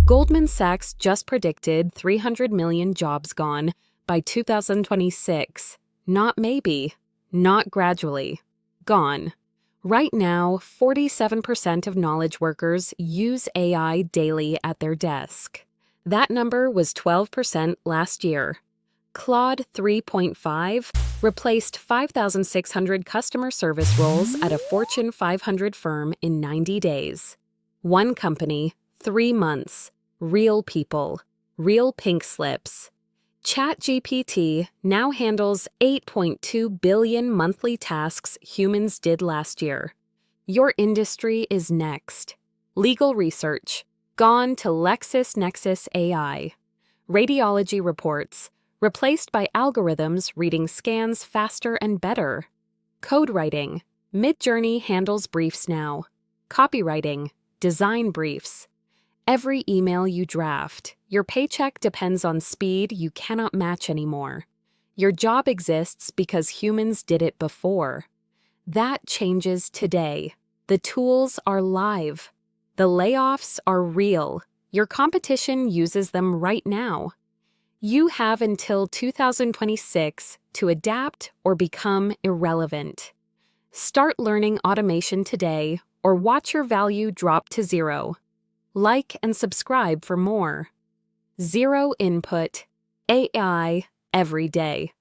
Goldman Sachs just predicted 300 million jobs gone by 2026. Not maybe, not gradually. Gone. Right now, 47% of knowledge workers use AI daily at their desk. That number was 12% last year. Claude 3.5 replaced 5,600 customer service roles at a Fortune 500 firm in 90 days. One company, 3 months. Real people. Real pink slips. ChatGPT now handles 8.2 billion monthly tasks humans did last year. Your industry is next. Legal research. Gone to LexisNexis AI. Radiology reports. Replaced by algorithms reading scans faster and better. Code writing. Midjourney handles briefs now. Copywriting. Design briefs. Every email you draft, your paycheck depends on speed you cannot match anymore. Your job exists because humans did it before. That changes today. The tools are live. The layoffs are real. Your competition uses them right now. You have until 2026 to adapt or become irrelevant. Start learning automation today or watch your value drop to zero. Like and subscribe for more. Zero input. AI every day.